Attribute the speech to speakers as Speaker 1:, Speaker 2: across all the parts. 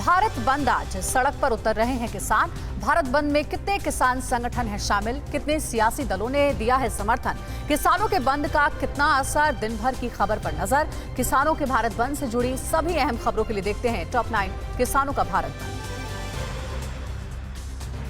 Speaker 1: भारत बंद आज सड़क पर उतर रहे हैं किसान। भारत बंद में कितने किसान संगठन हैं शामिल, कितने सियासी दलों ने दिया है समर्थन, किसानों के बंद का कितना असर, दिन भर की खबर पर नजर। किसानों के भारत बंद से जुड़ी सभी अहम खबरों के लिए देखते हैं टॉप 9 किसानों का भारत बंद।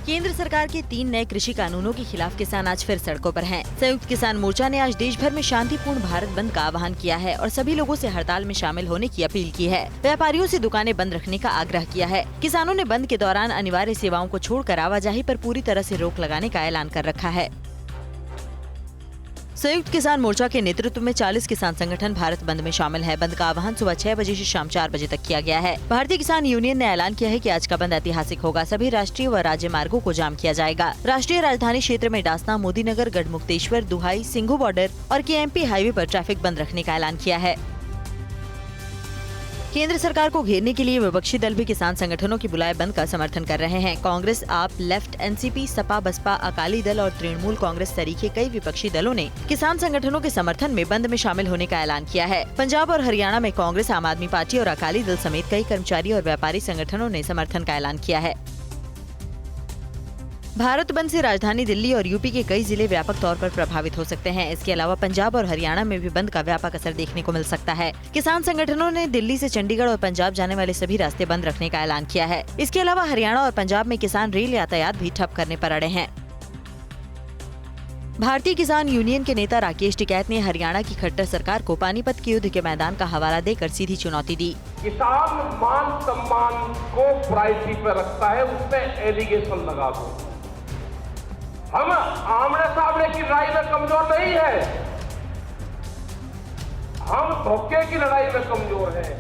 Speaker 2: केंद्र सरकार के 3 नए कृषि कानूनों के खिलाफ किसान आज फिर सड़कों पर हैं। संयुक्त किसान मोर्चा ने आज देश भर में शांतिपूर्ण भारत बंद का आह्वान किया है और सभी लोगों से हड़ताल में शामिल होने की अपील की है। व्यापारियों से दुकानें बंद रखने का आग्रह किया है। किसानों ने बंद के दौरान अनिवार्य सेवाओं को छोड़कर आवाजाही पर पूरी तरह से रोक लगाने का ऐलान कर रखा है। संयुक्त किसान मोर्चा के नेतृत्व में 40 किसान संगठन भारत बंद में शामिल है। बंद का आह्वान सुबह 6 बजे से शाम 4 बजे तक किया गया है। भारतीय किसान यूनियन ने ऐलान किया है कि आज का बंद ऐतिहासिक होगा। सभी राष्ट्रीय व राज्य मार्गों को जाम किया जाएगा। राष्ट्रीय राजधानी क्षेत्र में डासना, मोदीनगर, गढ़मुक्तेश्वर, दुहाई, सिंघू बॉर्डर और केएमपी हाईवे पर ट्रैफिक बंद रखने का ऐलान किया है। केंद्र सरकार को घेरने के लिए विपक्षी दल भी किसान संगठनों की बुलाए बंद का समर्थन कर रहे हैं। कांग्रेस, आप, लेफ्ट, एनसीपी, सपा, बसपा, अकाली दल और तृणमूल कांग्रेस सरीखे कई विपक्षी दलों ने किसान संगठनों के समर्थन में बंद में शामिल होने का ऐलान किया है। पंजाब और हरियाणा में कांग्रेस, आम आदमी पार्टी और अकाली दल समेत कई कर्मचारी और व्यापारी संगठनों ने समर्थन का ऐलान किया है। भारत बंद से राजधानी दिल्ली और यूपी के कई जिले व्यापक तौर पर प्रभावित हो सकते हैं। इसके अलावा पंजाब और हरियाणा में भी बंद का व्यापक असर देखने को मिल सकता है। किसान संगठनों ने दिल्ली से चंडीगढ़ और पंजाब जाने वाले सभी रास्ते बंद रखने का ऐलान किया है। इसके अलावा हरियाणा और पंजाब में किसान रेल यातायात भी ठप करने पर अड़े हैं। भारतीय किसान यूनियन के नेता राकेश टिकैत ने हरियाणा की खट्टर सरकार को पानीपत के युद्ध के मैदान का हवाला देकर सीधी चुनौती दी।
Speaker 3: किसान मान सम्मान को प्रायोरिटी पर रखता है, उसमें एलिगेशन लगा दो। हम आमने सामने की लड़ाई में कमजोर नहीं है, हम धोखे की लड़ाई में कमजोर हैं।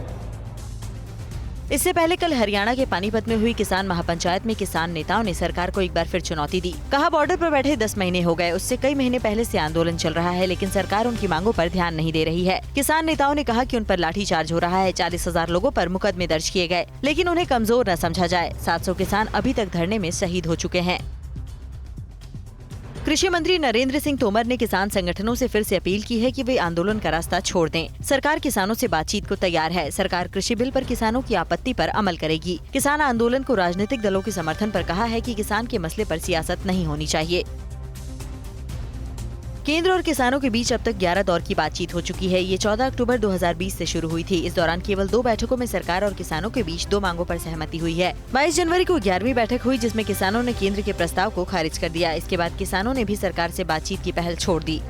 Speaker 2: इससे पहले कल हरियाणा के पानीपत में हुई किसान महापंचायत में किसान नेताओं ने सरकार को एक बार फिर चुनौती दी। कहा, बॉर्डर पर बैठे 10 महीने हो गए, उससे कई महीने पहले से आंदोलन चल रहा है, लेकिन सरकार उनकी मांगों पर ध्यान नहीं दे रही है। किसान नेताओं ने कहा कि उन पर लाठीचार्ज हो रहा है। 40,000 लोगों पर मुकदमे दर्ज किए गए, लेकिन उन्हें कमजोर न समझा जाए। 700 किसान अभी तक धरने में शहीद हो चुके हैं। कृषि मंत्री नरेंद्र सिंह तोमर ने किसान संगठनों से फिर से अपील की है कि वे आंदोलन का रास्ता छोड़ दें। सरकार किसानों से बातचीत को तैयार है। सरकार कृषि बिल पर किसानों की आपत्ति पर अमल करेगी। किसान आंदोलन को राजनीतिक दलों के समर्थन पर कहा है कि किसान के मसले पर सियासत नहीं होनी चाहिए। केंद्र और किसानों के बीच अब तक 11 दौर की बातचीत हो चुकी है। ये 14 अक्टूबर 2020 से शुरू हुई थी। इस दौरान केवल 2 बैठकों में सरकार और किसानों के बीच 2 मांगों पर सहमति हुई है। 22 जनवरी को 11वीं बैठक हुई, जिसमें किसानों ने केंद्र के प्रस्ताव को खारिज कर दिया। इसके बाद किसानों ने भी सरकार से बातचीत की पहल छोड़ दी।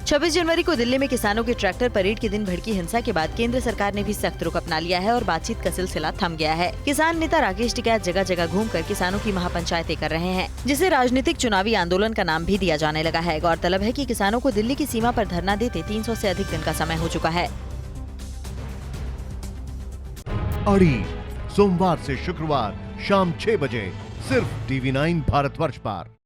Speaker 2: 26 जनवरी को दिल्ली में किसानों के ट्रैक्टर परेड के दिन भड़की हिंसा के बाद केंद्र सरकार ने भी सख्त रुख अपना लिया है और बातचीत का सिलसिला थम गया है। किसान नेता राकेश टिकैत जगह जगह घूमकर किसानों की महापंचायतें कर रहे हैं, जिसे राजनीतिक चुनावी आंदोलन का नाम भी दिया जाने लगा है। गौरतलब है कि किसानों को दिल्ली की सीमा पर धरना देते 300 से अधिक दिन का समय हो चुका है।
Speaker 4: अड़ी सोमवार से शुक्रवार शाम 6 बजे सिर्फ TV9 भारतवर्ष पर।